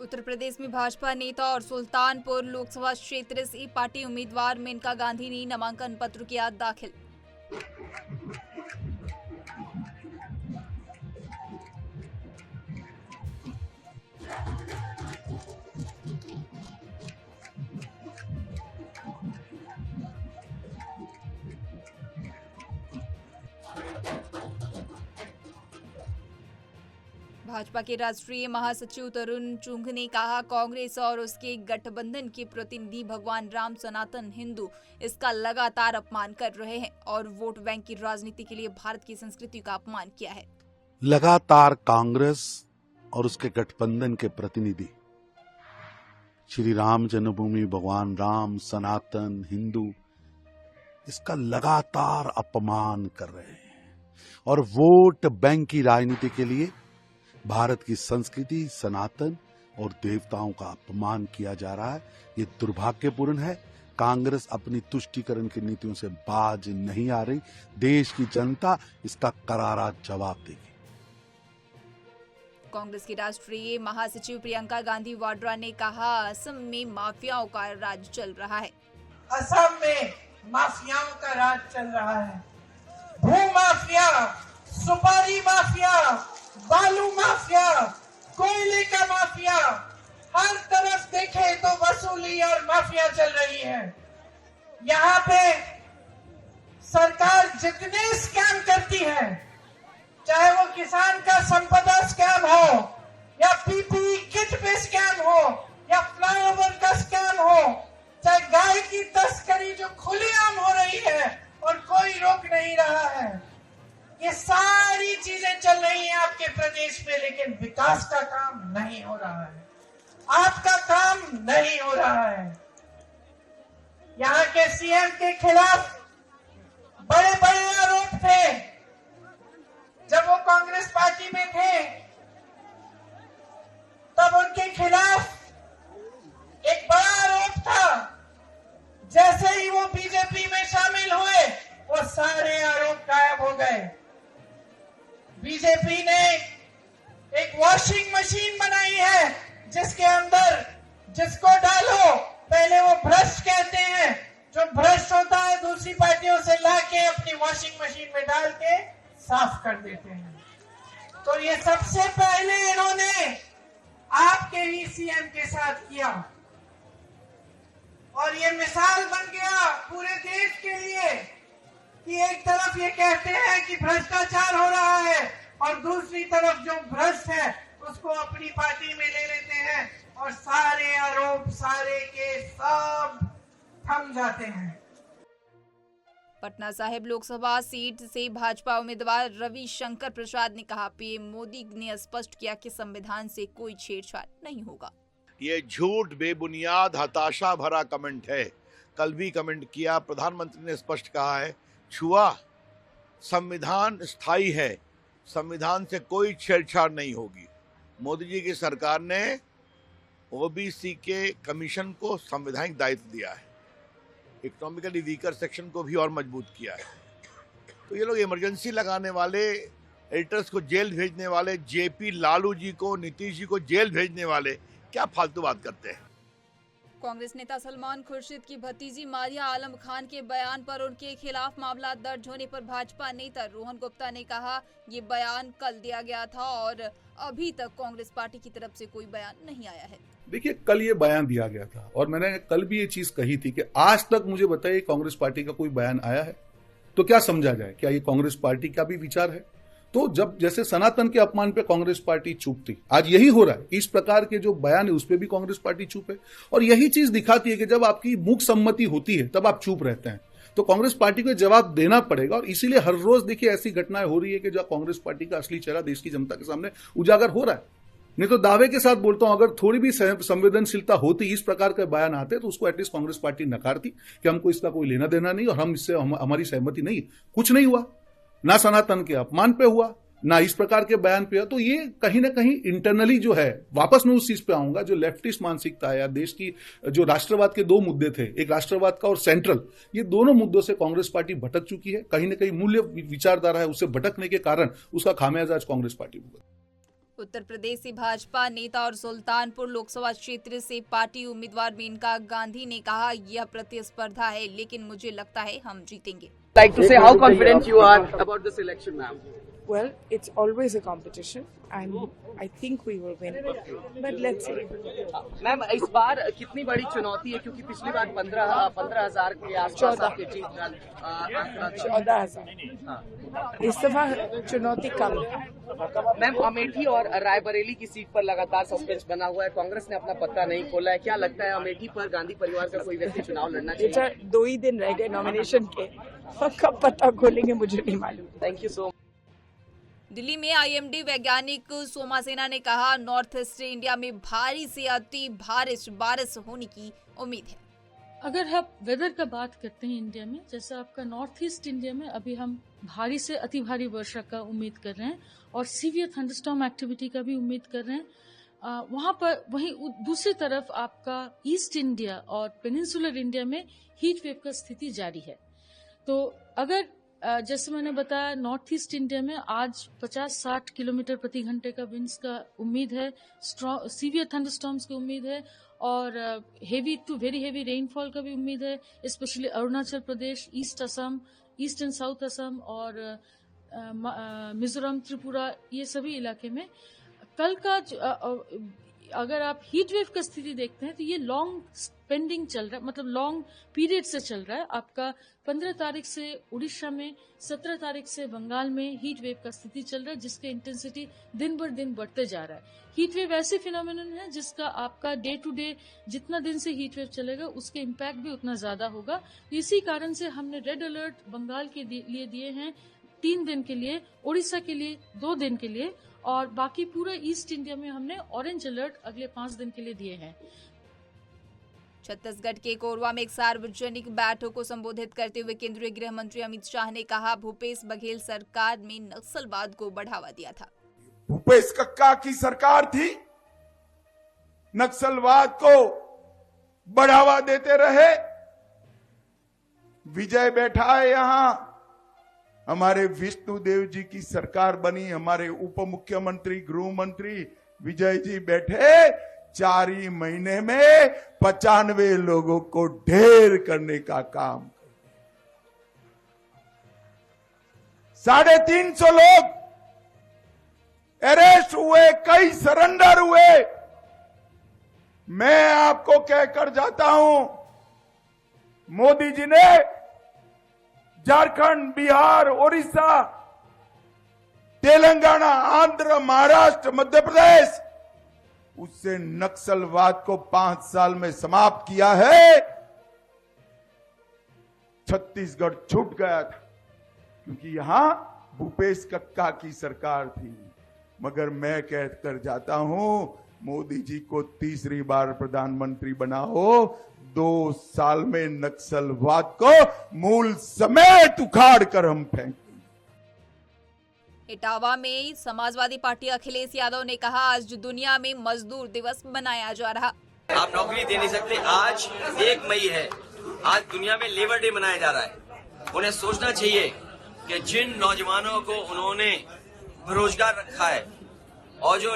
उत्तर प्रदेश में भाजपा नेता और सुल्तानपुर लोकसभा क्षेत्र से पार्टी उम्मीदवार मेनका गांधी ने नामांकन पत्र किया दाखिल। भाजपा के राष्ट्रीय महासचिव तरुण चुघ ने कहा, कांग्रेस और उसके गठबंधन के प्रतिनिधि भगवान राम, सनातन हिंदू इसका लगातार अपमान कर रहे हैं और वोट बैंक की राजनीति के लिए भारत की संस्कृति का अपमान किया है। लगातार कांग्रेस और उसके गठबंधन के प्रतिनिधि श्री राम जन्मभूमि, भगवान राम, सनातन हिंदू इसका लगातार अपमान कर रहे हैं और वोट बैंक की राजनीति के लिए भारत की संस्कृति, सनातन और देवताओं का अपमान किया जा रहा है। ये दुर्भाग्यपूर्ण है। कांग्रेस अपनी तुष्टीकरण की नीतियों से बाज नहीं आ रही। देश की जनता इसका करारा जवाब देगी। कांग्रेस की राष्ट्रीय महासचिव प्रियंका गांधी वाड्रा ने कहा, असम में माफियाओं का राज चल रहा है। असम में माफियाओं का राज चल रहा है। भू माफिया, सुपारी माफिया, बालू माफिया, कोयले का माफिया, हर तरफ देखे तो वसूली और माफिया चल रही है। यहाँ पे सरकार जितने स्कैम करती है, चाहे वो किसान का संपदा स्कैम हो या पीपीई किट पे स्कैम हो या फ्लाईओवर का स्कैम हो, चाहे गाय की तस्करी जो खुलेआम हो रही है और कोई रोक नहीं रहा है, ये सारी चीजें चल रही हैं आपके प्रदेश में, लेकिन विकास का काम नहीं हो रहा है, आपका काम नहीं हो रहा है। यहाँ के सीएम के खिलाफ बड़े बड़े आरोप थे जब वो कांग्रेस पार्टी में थे, तब उनके खिलाफ एक बड़ा आरोप था। जैसे ही वो बीजेपी में शामिल हुए, वो सारे आरोप गायब हो गए। बीजेपी ने एक वॉशिंग मशीन बनाई है जिसके अंदर जिसको डालो पहले वो भ्रष्ट कहते हैं, जो भ्रष्ट होता है दूसरी पार्टियों से लाके अपनी वॉशिंग मशीन में डाल के साफ कर देते हैं। तो ये सबसे पहले इन्होंने आपके ही सीएम के साथ किया और ये मिसाल बन गया पूरे देश के लिए कि एक तरफ ये कहते हैं कि भ्रष्टाचार हो रहा है और दूसरी तरफ जो भ्रष्ट है उसको अपनी पार्टी में ले लेते हैं और सारे आरोप सारे के सब थम जाते हैं। पटना साहिब लोकसभा सीट से भाजपा उम्मीदवार रविशंकर प्रसाद ने कहा, पीएम मोदी ने स्पष्ट किया कि संविधान से कोई छेड़छाड़ नहीं होगा। ये झूठ, बेबुनियाद, हताशा भरा कमेंट है। कल भी कमेंट किया, प्रधानमंत्री ने स्पष्ट कहा है, छुआ, संविधान स्थायी है, संविधान से कोई छेड़छाड़ नहीं होगी। मोदी जी की सरकार ने ओबीसी के कमीशन को संवैधानिक दायित्व दिया है, इकोनॉमिकली वीकर सेक्शन को भी और मजबूत किया है। तो ये लोग इमरजेंसी लगाने वाले, एडिटर्स को जेल भेजने वाले, जेपी लालू जी को, नीतीश जी को जेल भेजने वाले क्या फालतू बात करते हैं। कांग्रेस नेता सलमान खुर्शीद की भतीजी मारिया आलम खान के बयान पर उनके खिलाफ मामला दर्ज होने पर भाजपा नेता रोहन गुप्ता ने कहा, ये बयान कल दिया गया था और अभी तक कांग्रेस पार्टी की तरफ से कोई बयान नहीं आया है। देखिए, कल ये बयान दिया गया था और मैंने कल भी ये चीज कही थी कि आज तक मुझे बताइए कांग्रेस पार्टी का कोई बयान आया है तो क्या समझा जाए, क्या ये कांग्रेस पार्टी का भी विचार है? तो जब जैसे सनातन के अपमान पे कांग्रेस पार्टी चुप थी, आज यही हो रहा है। इस प्रकार के जो बयान है उस पे भी कांग्रेस पार्टी चुप है और यही चीज दिखाती है कि जब आपकी मूक सम्मति होती है तब आप चुप रहते हैं। तो कांग्रेस पार्टी को जवाब देना पड़ेगा और इसीलिए हर रोज देखिए ऐसी घटनाएं हो रही है कि जो कांग्रेस पार्टी का असली चेहरा देश की जनता के सामने उजागर हो रहा है। नहीं तो दावे के साथ बोलता हूं, अगर थोड़ी भी संवेदनशीलता होती, इस प्रकार के बयान आते तो उसको एटलीस्ट कांग्रेस पार्टी नकारती कि हमको इसका कोई लेना देना नहीं और हम इससे हमारी सहमति नहीं। कुछ नहीं हुआ, ना सनातन के अपमान पे हुआ, ना इस प्रकार के बयान पे। तो ये कहीं ना कहीं इंटरनली जो है, वापस मैं उस चीज पे आऊंगा, जो लेफ्टिस्ट मानसिकता है या देश की जो राष्ट्रवाद के दो मुद्दे थे, एक राष्ट्रवाद का और सेंट्रल, ये दोनों मुद्दों से कांग्रेस पार्टी भटक चुकी है। कहीं ना कहीं मूल्य विचारधारा है उससे भटकने के कारण उसका खामियाजा आज कांग्रेस पार्टी भुगत। उत्तर प्रदेश से भाजपा नेता और सुल्तानपुर लोकसभा क्षेत्र से पार्टी उम्मीदवार मेनका गांधी ने कहा, यह प्रतिस्पर्धा है लेकिन मुझे लगता है हम जीतेंगे। Like to say how confident you are about this election, ma'am? Well, it's always a competition and I think we will win. But let's see. Ma'am इस बार कितनी बड़ी चुनौती है, क्योंकि पिछली बार 15,000 के आसपास आपकी जीत का आंकड़ा था। 14,000। इस दफा चुनौती कम है। मैम अमेठी और रायबरेली की सीट पर लगातार सस्पेंस बना हुआ है, कांग्रेस ने अपना पत्ता नहीं खोला है। क्या लगता है अमेठी पर गांधी परिवार का कोई व्यक्ति चुनाव लड़ना चाहिए? 2 ही दिन रह गए नॉमिनेशन के, कब पत्ता खोलेंगे मुझे नहीं मालूम। Thank you so much. Delhi में आईएमडी वैज्ञानिक सोमा सेना ने कहा, नॉर्थ ईस्ट इंडिया में भारी से अति भारी बारिश होने की उम्मीद है। अगर हम वेदर का बात करते हैं इंडिया में, जैसा आपका नॉर्थ ईस्ट इंडिया में अभी हम भारी से अति भारी वर्षा का उम्मीद कर रहे हैं और सीवियर थंडरस्टॉर्म एक्टिविटी का भी उम्मीद कर रहे हैं। वहां पर वहीं दूसरी तरफ आपका ईस्ट इंडिया और पेनिनसुलर इंडिया में हीट वेव का स्थिति जारी है। तो अगर जैसे मैंने बताया, नॉर्थ ईस्ट इंडिया में आज 50-60 किलोमीटर प्रति घंटे का विंड्स का उम्मीद है, सीवियर थंडरस्टॉर्म्स की उम्मीद है और heavy to very heavy rainfall का भी उम्मीद है, especially Arunachal Pradesh, east Assam, east and south Assam और मिजोरम, त्रिपुरा, ये सभी इलाके में। कल का अगर आप हीट वेव का स्थिति देखते हैं तो ये लॉन्ग स्पेंडिंग चल रहा है, मतलब लॉन्ग पीरियड से चल रहा है। आपका 15 तारीख से उड़ीसा में, 17 तारीख से बंगाल में हीट वेव का स्थिति चल रहा है, जिसका इंटेंसिटी दिन बर दिन बढ़ते जा रहा है। हीट वेव ऐसे फिनोमेनन है जिसका आपका डे टू डे जितना दिन से हीट वेव चलेगा उसके इम्पैक्ट भी उतना ज्यादा होगा। इसी कारण से हमने रेड अलर्ट बंगाल के लिए दिए हैं 3 दिन के लिए, उड़ीसा के लिए 2 दिन के लिए और बाकी पूरा ईस्ट इंडिया में हमने ऑरेंज अलर्ट अगले 5 दिन के लिए दिए हैं। छत्तीसगढ़ के कोरबा में एक सार्वजनिक बैठक को संबोधित करते हुए केंद्रीय गृह मंत्री अमित शाह ने कहा, भूपेश बघेल सरकार में नक्सलवाद को बढ़ावा दिया था। भूपेश कक्का की सरकार थी, नक्सलवाद को बढ़ावा देते रहे। विजय बैठा है यहां, हमारे विष्णुदेव जी की सरकार बनी, हमारे उप मुख्यमंत्री गृह मंत्री विजय जी बैठे, 4 ही महीने में 95 लोगों को ढेर करने का काम। 350 लोग अरेस्ट हुए, कई सरेंडर हुए। मैं आपको कहकर जाता हूं, मोदी जी ने झारखंड, बिहार, ओडिशा, तेलंगाना, आंध्र, महाराष्ट्र, मध्य प्रदेश, उससे नक्सलवाद को 5 साल में समाप्त किया है। छत्तीसगढ़ छूट गया था क्योंकि यहां भूपेश कक्का की सरकार थी। मगर मैं कहकर जाता हूं, मोदी जी को तीसरी बार प्रधानमंत्री बनाओ, 2 साल में नक्सलवाद को मूल समेत उखाड़ कर हम फेंकेंगे। इटावा में समाजवादी पार्टी अखिलेश यादव ने कहा, आज दुनिया में मजदूर दिवस मनाया जा रहा। आप नौकरी दे नहीं सकते, आज 1 मई है, आज दुनिया में लेबर डे मनाया जा रहा है। उन्हें सोचना चाहिए कि जिन नौजवानों को उन्होंने बेरोजगार रखा है, और जो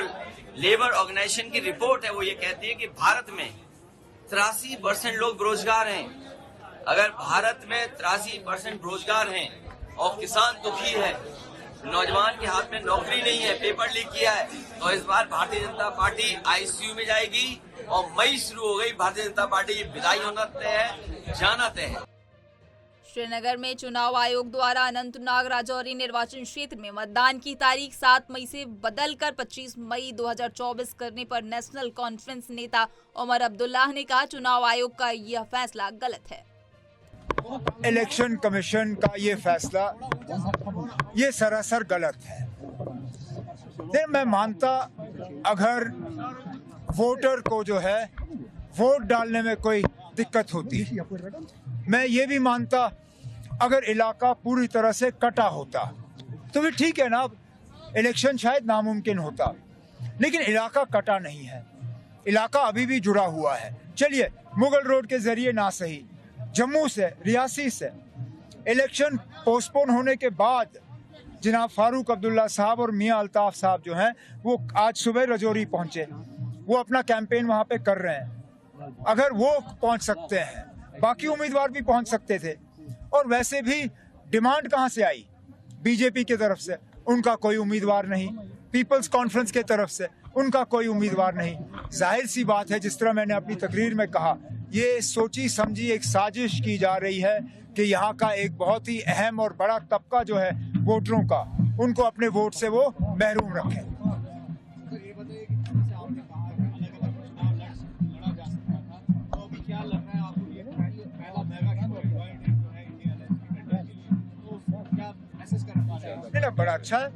लेबर ऑर्गेनाइजेशन की रिपोर्ट है वो ये कहती है कि भारत में 83% लोग बेरोजगार हैं। अगर भारत में 83% बेरोजगार हैं और किसान दुखी है, नौजवान के हाथ में नौकरी नहीं है, पेपर लीक किया है, तो इस बार भारतीय जनता पार्टी आईसीयू में जाएगी और मई शुरू हो गई। भारतीय जनता पार्टी की विदाई होना तय है, जाना तय है। श्रीनगर में चुनाव आयोग द्वारा अनंतनाग राजौरी निर्वाचन क्षेत्र में मतदान की तारीख 7 मई से बदलकर 25 मई 2024 करने पर नेशनल कॉन्फ्रेंस नेता उमर अब्दुल्लाह ने कहा, चुनाव आयोग का यह फैसला गलत है। इलेक्शन कमीशन का ये फैसला ये सरासर गलत है। मैं मानता अगर वोटर को जो है वोट डालने में कोई दिक्कत होती, मैं ये भी मानता अगर इलाका पूरी तरह से कटा होता तो भी ठीक है ना, इलेक्शन शायद नामुमकिन होता, लेकिन इलाका कटा नहीं है, इलाका अभी भी जुड़ा हुआ है। चलिए मुगल रोड के जरिए ना सही, जम्मू से, रियासी से इलेक्शन पोस्टपोन होने के बाद जनाब फारूक अब्दुल्ला साहब और मियां अल्ताफ साहब जो हैं वो आज सुबह रजौरी पहुंचे, वो अपना कैंपेन वहां पे कर रहे हैं। अगर वो पहुंच सकते हैं, बाकी उम्मीदवार भी पहुंच सकते थे। और वैसे भी डिमांड कहां से आई? बीजेपी की तरफ से उनका कोई उम्मीदवार नहीं, पीपल्स कॉन्फ्रेंस के तरफ से उनका कोई उम्मीदवार नहीं। जाहिर सी बात है, जिस तरह मैंने अपनी तकरीर में कहा, ये सोची समझी एक साजिश की जा रही है कि यहाँ का एक बहुत ही अहम और बड़ा तबका जो है वोटरों का, उनको अपने वोट से वो महरूम रखें। नहीं, बड़ा अच्छा है,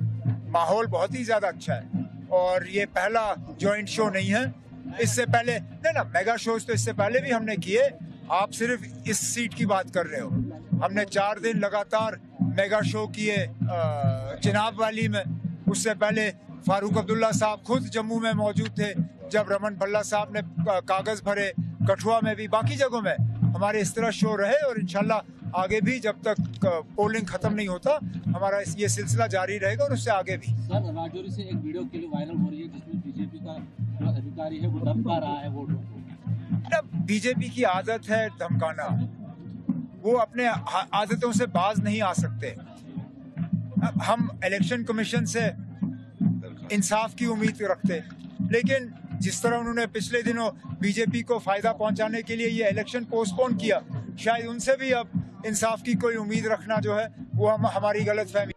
माहौल बहुत ही ज्यादा अच्छा है। और ये पहला जॉइंट शो नहीं है, इससे पहले नहीं मेगा शोज तो इससे पहले भी हमने किए। आप सिर्फ इस सीट की बात कर रहे हो। हमने 4 दिन लगातार मेगा शो किए चिनाब वैली में। उससे पहले फारूक अब्दुल्ला साहब खुद जम्मू में मौजूद थे जब रमन भल्ला साहब ने कागज भरे, कठुआ में भी, बाकी जगहों में हमारे इस तरह शो रहे। और इंशाल्लाह आगे भी जब तक पोलिंग खत्म नहीं होता हमारा ये सिलसिला जारी रहेगा और उससे आगे भी। सर, राजौरी से एक वीडियो के लिए वायरल हो रही है जिसमें बीजेपी का जो अधिकारी है वो धमका रहा है वोटरों को। बीजेपी की आदत है धमकाना, वो अपने आदतों से बाज नहीं आ सकते। हम इलेक्शन कमीशन से इंसाफ की उम्मीद रखते, लेकिन जिस तरह उन्होंने पिछले दिनों बीजेपी को फायदा पहुंचाने के लिए ये इलेक्शन पोस्टपोन किया, शायद उनसे भी अब इंसाफ की कोई उम्मीद रखना जो है वो हमारी गलतफहमी।